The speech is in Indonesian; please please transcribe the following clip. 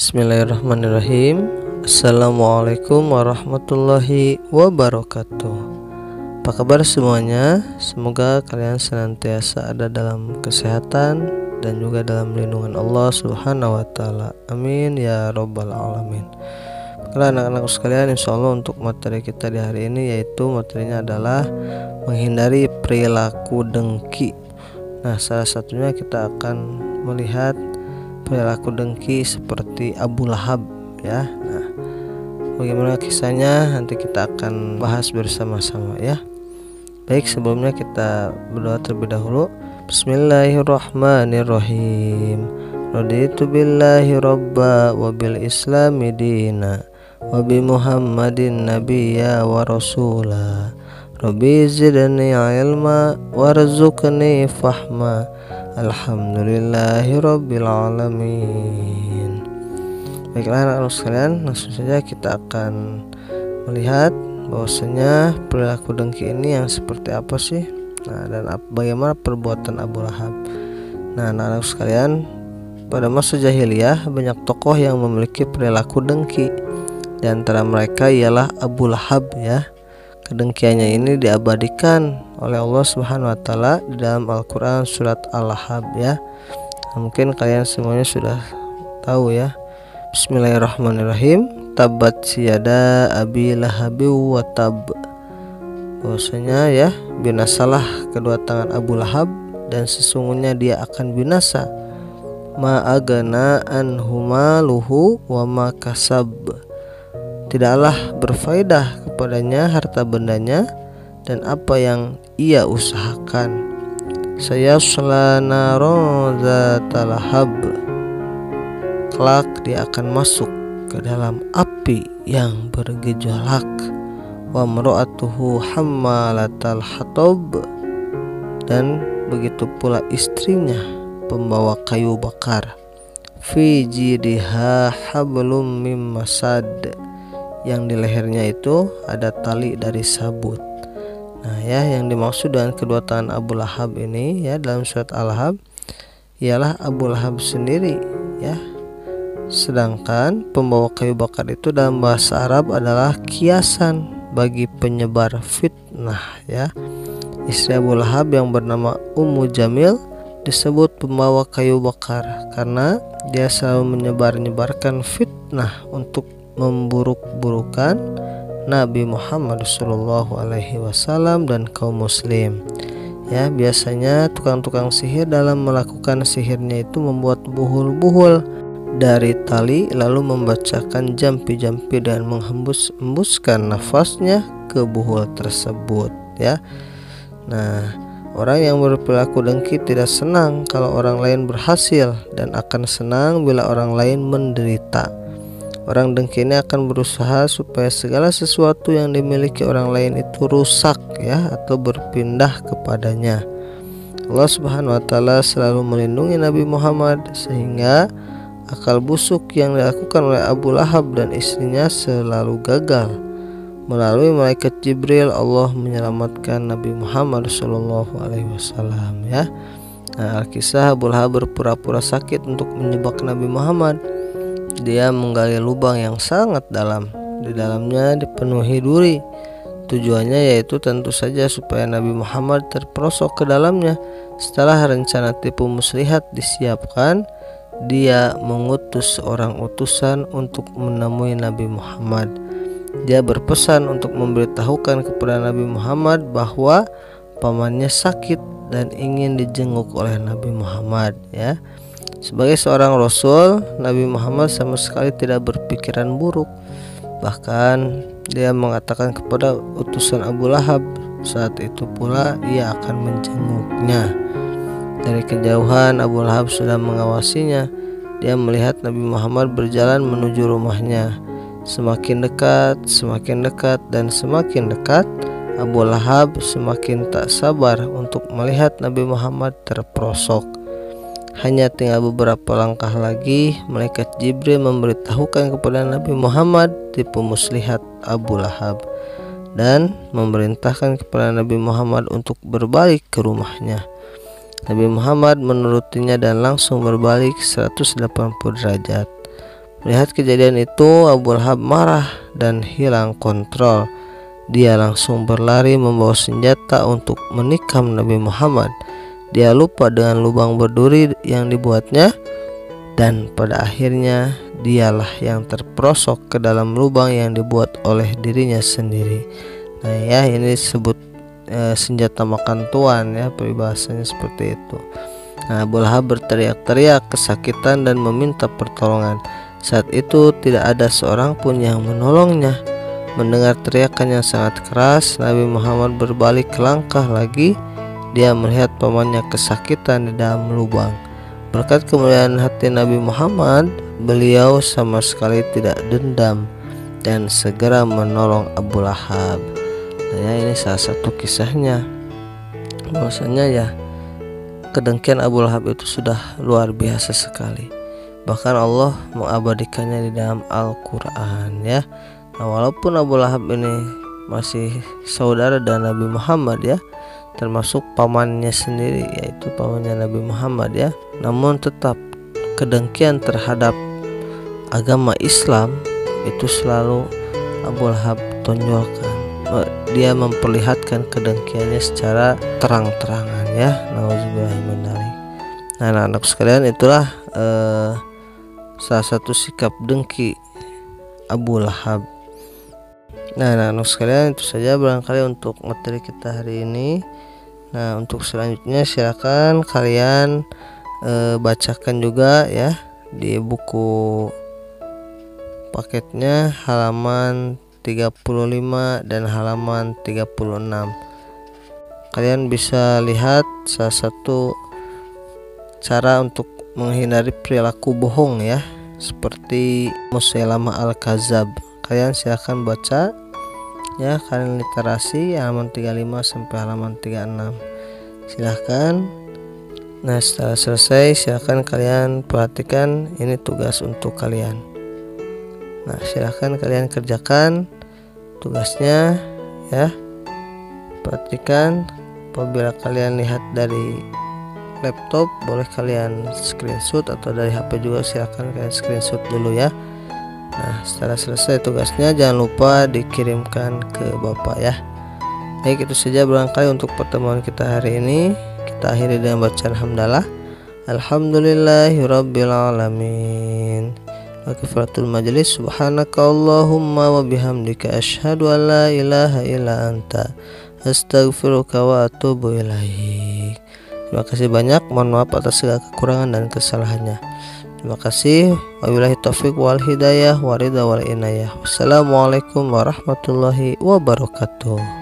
Bismillahirrahmanirrahim. Assalamualaikum warahmatullahi wabarakatuh. Apa kabar semuanya? Semoga kalian senantiasa ada dalam kesehatan dan juga dalam lindungan Allah Subhanahu wa taala. Amin ya robbal alamin. Baiklah anak-anakku sekalian, insya Allah untuk materi kita di hari ini yaitu materinya adalah menghindari perilaku dengki. Nah, salah satunya kita akan melihat perilaku dengki seperti Abu Lahab ya. Nah, bagaimana kisahnya nanti kita akan bahas bersama-sama ya. Baik, sebelumnya kita berdoa terlebih dahulu. Bismillahirrahmanirrahim. Raditu billahi robba wa bil islami dina wa bi muhammadin nabiyya wa rasula. Rabbi zidni ilma warzuqni fahma. Alhamdulillahi rabbil alamin. Baiklah anak-anak sekalian, langsung saja kita akan melihat bahwasanya perilaku dengki ini yang seperti apa sih. Nah, dan bagaimana perbuatan Abu Lahab. Nah, anak-anak sekalian, pada masa jahiliyah banyak tokoh yang memiliki perilaku dengki. Di antara mereka ialah Abu Lahab ya. Kedengkiannya ini diabadikan oleh Allah Subhanahu wa taala di dalam Al-Qur'an surat Al-Lahab ya. Nah, mungkin kalian semuanya sudah tahu ya. Bismillahirrahmanirrahim. Tabbat siyada abi lahabi wa tab. Bahwasanya ya, binasalah kedua tangan Abu Lahab dan sesungguhnya dia akan binasa. Ma agana anhu maluhu wa ma kasab. Tidaklah berfaedah kepadanya harta bendanya dan apa yang ia usahakan. Sayasla naron zatal lahab. Kelak dia akan masuk ke dalam api yang bergejolak. Wa mra'atuhu hammalatal hatab. Dan begitu pula istrinya pembawa kayu bakar. Fi jidha hablum mim masad. Yang di lehernya itu ada tali dari sabut. Nah ya, yang dimaksud dengan kedua tangan Abu Lahab ini ya dalam surat Al-Lahab ialah Abu Lahab sendiri ya. Sedangkan pembawa kayu bakar itu dalam bahasa Arab adalah kiasan bagi penyebar fitnah ya. Istri Abu Lahab yang bernama Ummu Jamil disebut pembawa kayu bakar karena dia selalu menyebarkan fitnah untuk memburuk-burukan Nabi Muhammad SAW dan kaum muslim ya. Biasanya tukang-tukang sihir dalam melakukan sihirnya itu membuat buhul-buhul dari tali lalu membacakan jampi-jampi dan menghembuskan nafasnya ke buhul tersebut ya. Nah, orang yang berperilaku dengki tidak senang kalau orang lain berhasil dan akan senang bila orang lain menderita. Orang dengki ini akan berusaha supaya segala sesuatu yang dimiliki orang lain itu rusak ya atau berpindah kepadanya. Allah Subhanahu wa taala selalu melindungi Nabi Muhammad sehingga akal busuk yang dilakukan oleh Abu Lahab dan istrinya selalu gagal. Melalui malaikat Jibril Allah menyelamatkan Nabi Muhammad SAW ya. Nah, kisah Abu Lahab berpura-pura sakit untuk menjebak Nabi Muhammad. Dia menggali lubang yang sangat dalam. Di dalamnya dipenuhi duri. Tujuannya yaitu tentu saja supaya Nabi Muhammad terperosok ke dalamnya. Setelah rencana tipu muslihat disiapkan, dia mengutus seorang utusan untuk menemui Nabi Muhammad. Dia berpesan untuk memberitahukan kepada Nabi Muhammad bahwa pamannya sakit dan ingin dijenguk oleh Nabi Muhammad ya. Sebagai seorang rasul, Nabi Muhammad sama sekali tidak berpikiran buruk. Bahkan dia mengatakan kepada utusan Abu Lahab, saat itu pula ia akan menjenguknya. Dari kejauhan Abu Lahab sudah mengawasinya. Dia melihat Nabi Muhammad berjalan menuju rumahnya. Semakin dekat dan semakin dekat, Abu Lahab semakin tak sabar untuk melihat Nabi Muhammad terperosok. Hanya tinggal beberapa langkah lagi, malaikat Jibril memberitahukan kepada Nabi Muhammad tipu muslihat Abu Lahab dan memerintahkan kepada Nabi Muhammad untuk berbalik ke rumahnya. Nabi Muhammad menurutinya dan langsung berbalik 180 derajat. Melihat kejadian itu, Abu Lahab marah dan hilang kontrol. Dia langsung berlari membawa senjata untuk menikam Nabi Muhammad. Dia lupa dengan lubang berduri yang dibuatnya, dan pada akhirnya dialah yang terperosok ke dalam lubang yang dibuat oleh dirinya sendiri. Nah ya, ini disebut senjata makan tuan ya, peribahasanya seperti itu. Nah, Abu Lahab berteriak-teriak kesakitan dan meminta pertolongan. Saat itu tidak ada seorang pun yang menolongnya. Mendengar teriakan yang sangat keras, Nabi Muhammad berbalik langkah lagi. Dia melihat pamannya kesakitan di dalam lubang. Berkat kemuliaan hati Nabi Muhammad, beliau sama sekali tidak dendam dan segera menolong Abu Lahab. Nah, ya, ini salah satu kisahnya. Bahwasanya ya, kedengkian Abu Lahab itu sudah luar biasa sekali. Bahkan Allah mengabadikannya di dalam Al-Quran ya. Nah, walaupun Abu Lahab ini masih saudara dengan Nabi Muhammad ya, termasuk pamannya sendiri, yaitu pamannya Nabi Muhammad ya, namun tetap kedengkian terhadap agama Islam itu selalu Abu Lahab tonjolkan. Dia memperlihatkan kedengkiannya secara terang-terangan ya. Nauzubillahimindzalik. Nah, anak-anak sekalian, itulah salah satu sikap dengki Abu Lahab. Nah, anak-anak sekalian, itu saja barangkali untuk materi kita hari ini. Nah, untuk selanjutnya silakan kalian bacakan juga ya di buku paketnya halaman 35 dan halaman 36. Kalian bisa lihat salah satu cara untuk menghindari perilaku bohong ya, seperti Musailamah Al-Kadzab. Kalian silahkan baca ya, kalian literasi halaman 35 sampai halaman 36. Silahkan. Nah, setelah selesai silahkan kalian perhatikan, ini tugas untuk kalian. Nah, silahkan kalian kerjakan tugasnya ya. Perhatikan, apabila kalian lihat dari laptop boleh kalian screenshot, atau dari HP juga silahkan kalian screenshot dulu ya. Nah, setelah selesai tugasnya jangan lupa dikirimkan ke Bapak ya. Baik, itu saja barangkali untuk pertemuan kita hari ini. Kita akhiri dengan bacaan hamdalah. Alhamdulillahirabbil alamin. Wa kifaratul majlis. Subhanakallahumma wa bihamdika asyhadu an la ilaha illa anta astaghfiruka wa atubu ilaik. Terima kasih banyak, mohon maaf atas segala kekurangan dan kesalahannya. Terima kasih. Wabillahi taufiq wal hidayah wa ridha wal inayah. Wassalamualaikum warahmatullahi wabarakatuh.